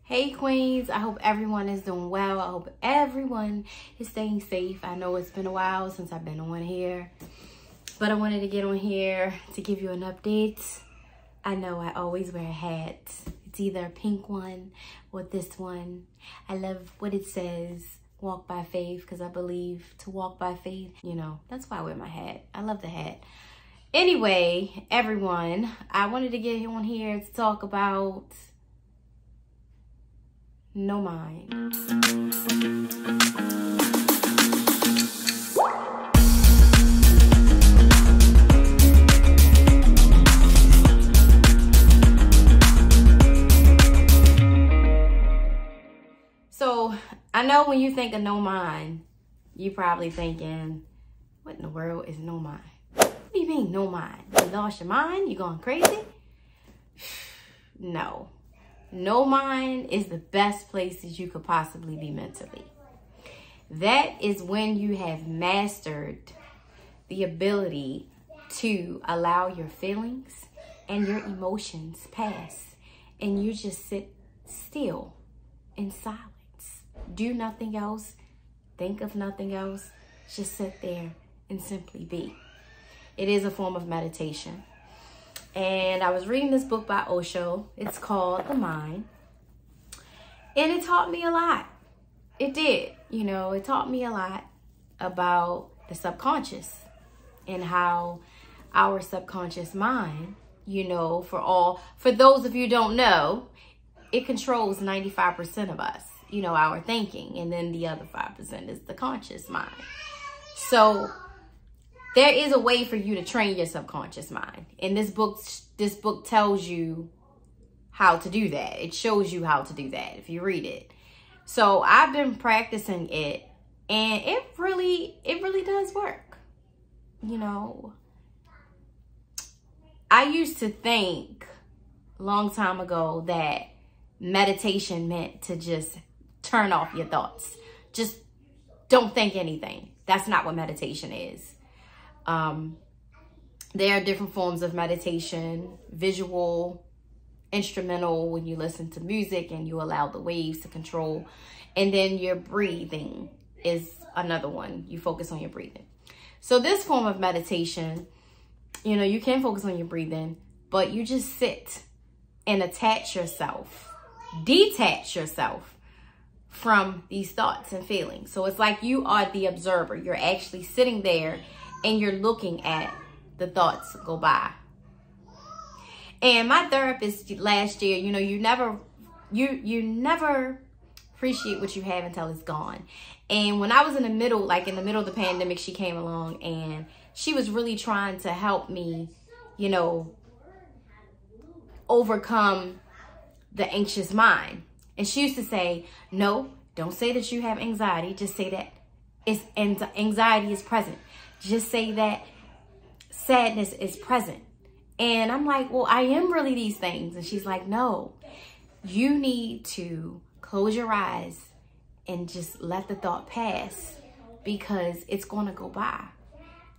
Hey Queens, I hope everyone is doing well. I hope everyone is staying safe. I know it's been a while since I've been on here, but I wanted to get on here to give you an update. I know I always wear a hat. It's either a pink one or this one. I love what it says, walk by faith, because I believe to walk by faith, that's why I wear my hat. I love the hat. Anyway, everyone, I wanted to get on here to talk about No Mind. So I know when you think of No Mind, you probably thinking, what in the world is no mind? What do you mean no mind? You lost your mind? You going crazy? No. No mind is the best place that you could possibly be mentally. That is when you have mastered the ability to allow your feelings and your emotions pass, and you just sit still in silence. Do nothing else. Think of nothing else. Just sit there and simply be. It is a form of meditation. And I was reading this book by Osho. It's called The Mind. And it taught me a lot. It did. It taught me a lot about the subconscious and how our subconscious mind, for those of you who don't know, it controls 95% of us, our thinking. And then the other 5% is the conscious mind. So there is a way for you to train your subconscious mind. And this book tells you how to do that. It shows you how to do that if you read it. So I've been practicing it, and it really does work. I used to think a long time ago that meditation meant to just turn off your thoughts. Just don't think anything. That's not what meditation is. There are different forms of meditation: visual, instrumental, when you listen to music and you allow the waves to control. And then your breathing is another one. You focus on your breathing. So this form of meditation, you can focus on your breathing, but you just sit and detach yourself from these thoughts and feelings. So it's like you are the observer. You're actually sitting there and you're looking at the thoughts go by. And my therapist last year, you never appreciate what you have until it's gone. And when I was in the middle of the pandemic, she came along and she was really trying to help me, overcome the anxious mind. And she used to say, no, don't say that you have anxiety. Just say that anxiety is present. Just say that sadness is present. And I'm like, well, I am really these things. And she's like, no, you need to close your eyes and just let the thought pass, because it's going to go by.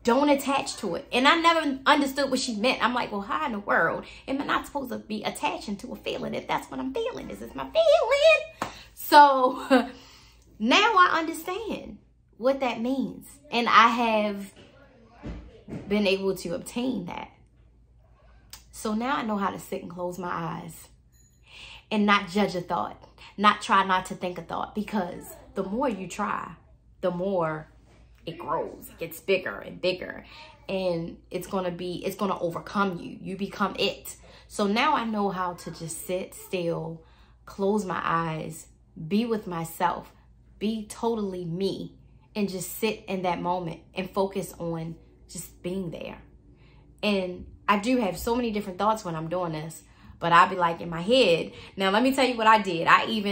Don't attach to it. And I never understood what she meant. I'm like, well, how in the world am I not supposed to be attaching to a feeling if that's what I'm feeling? This is my feeling. So now I understand what that means. And I have been able to obtain that. So now I know how to sit and close my eyes and not judge a thought, try not to think a thought, because the more you try, the more it grows. It gets bigger and bigger, and it's going to overcome you. You become it. So now I know how to just sit still, close my eyes, be with myself, be totally me, and just sit in that moment and focus on just being there. And I do have so many different thoughts when I'm doing this, but I'll be like in my head. Now, let me tell you what I did.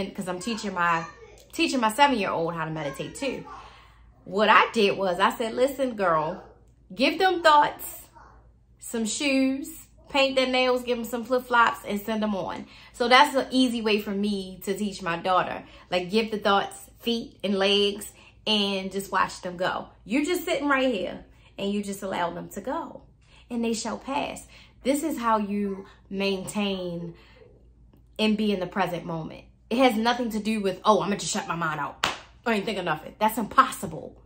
Because I'm teaching my 7-year-old how to meditate too. What I did was I said, listen, girl, give them thoughts some shoes, paint their nails, give them some flip-flops, and send them on. So that's an easy way for me to teach my daughter. Like, give the thoughts feet and legs and just watch them go. You're just sitting right here and you just allow them to go, and they shall pass. This is how you maintain and be in the present moment. It has nothing to do with, oh, I'm going to shut my mind out. I ain't thinking nothing. That's impossible.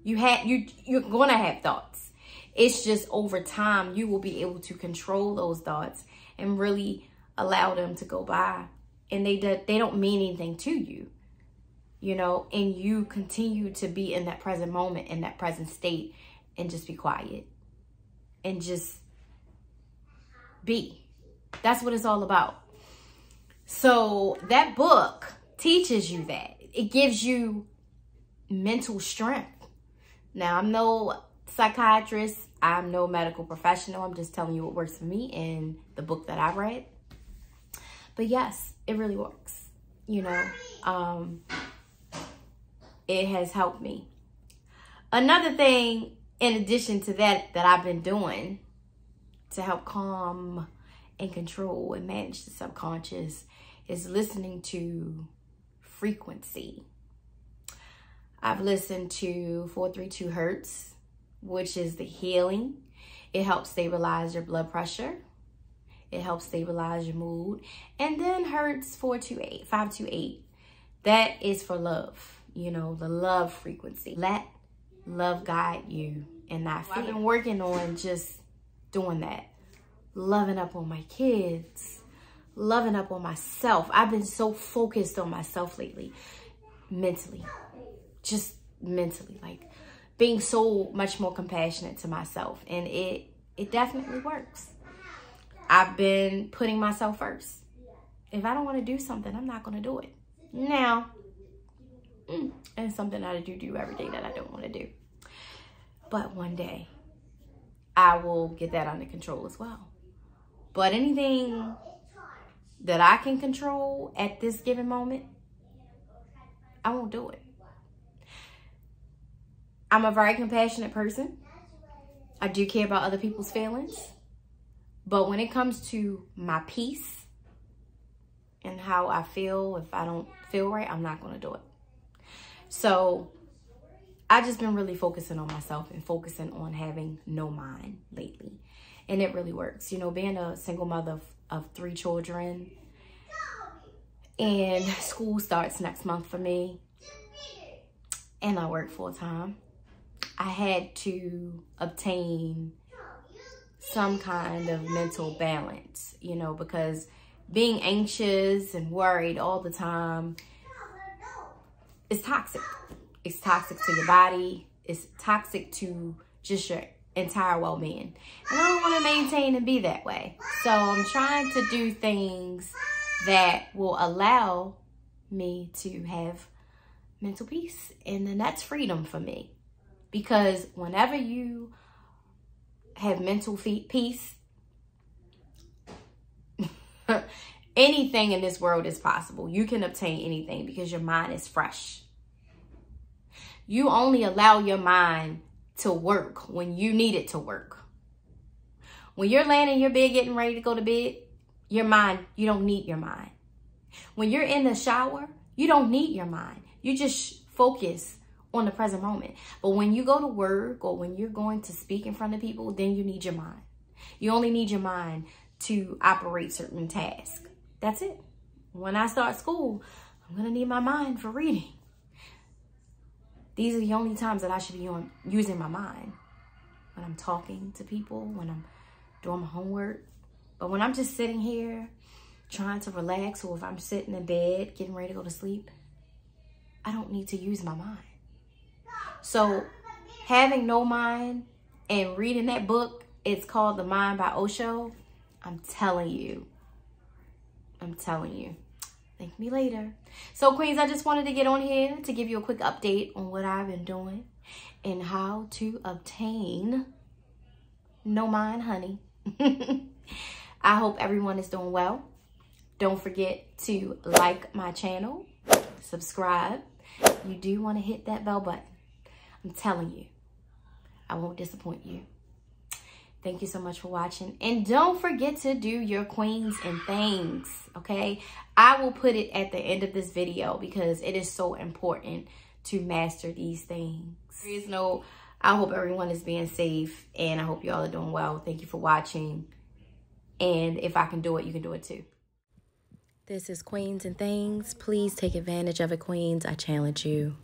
You're going to have thoughts. It's just over time, you will be able to control those thoughts and really allow them to go by. And they don't mean anything to you, you know, and you continue to be in that present moment, in that present state, and just be quiet and just be. That's what it's all about. So that book teaches you that. It gives you mental strength. Now, I'm no psychiatrist. I'm no medical professional. I'm just telling you what works for me in the book that I read. But yes, it really works. You know, it has helped me. Another thing, in addition to that I've been doing to help calm and control and manage the subconscious is listening to frequency. I've listened to 432 Hertz, which is the healing. It helps stabilize your blood pressure. It helps stabilize your mood. And then Hertz 528. That is for love, you know, the love frequency. Let love guide you and not fear. I've been working on just doing that. Loving up on my kids, loving up on myself. I've been so focused on myself lately, mentally, just mentally, like being so much more compassionate to myself. And it definitely works. I've been putting myself first. If I don't want to do something, I'm not going to do it. Now, and something that I do every day that I don't want to do. But one day, I will get that under control as well. But anything that I can control at this given moment, I won't do it. I'm a very compassionate person. I do care about other people's feelings. But when it comes to my peace and how I feel, if I don't feel right, I'm not going to do it. So I've just been really focusing on myself and focusing on having no mind lately. And it really works. You know, being a single mother of 3 children, and school starts next month for me, and I work full time, I had to obtain some kind of mental balance, you know, because being anxious and worried all the time is toxic. It's toxic to your body. It's toxic to just your entire well-being. And I don't want to maintain and be that way. So I'm trying to do things that will allow me to have mental peace. And then that's freedom for me. Because whenever you have mental peace, anything in this world is possible. You can obtain anything because your mind is fresh. You only allow your mind to work when you need it to work. When you're laying in your bed getting ready to go to bed, your mind, you don't need your mind. When you're in the shower, you don't need your mind. You just focus on the present moment. But when you go to work or when you're going to speak in front of people, then you need your mind. You only need your mind to operate certain tasks. That's it. When I start school, I'm going to need my mind for reading. These are the only times that I should be using my mind. When I'm talking to people, when I'm doing my homework. But when I'm just sitting here trying to relax, or if I'm sitting in bed getting ready to go to sleep, I don't need to use my mind. So having no mind and reading that book, it's called The Mind by Osho. I'm telling you. Thank me later. So Queens, I just wanted to get on here to give you a quick update on what I've been doing and how to obtain no mind honey. I hope everyone is doing well. Don't forget to like my channel, subscribe. You do want to hit that bell button. I'm telling you, I won't disappoint you. Thank you so much for watching. And don't forget to do your queens and things, okay? I will put it at the end of this video because it is so important to master these things. I hope everyone is being safe, and I hope you all are doing well. Thank you for watching. And if I can do it, you can do it too. This is Queens and Things. Please take advantage of it, Queens. I challenge you.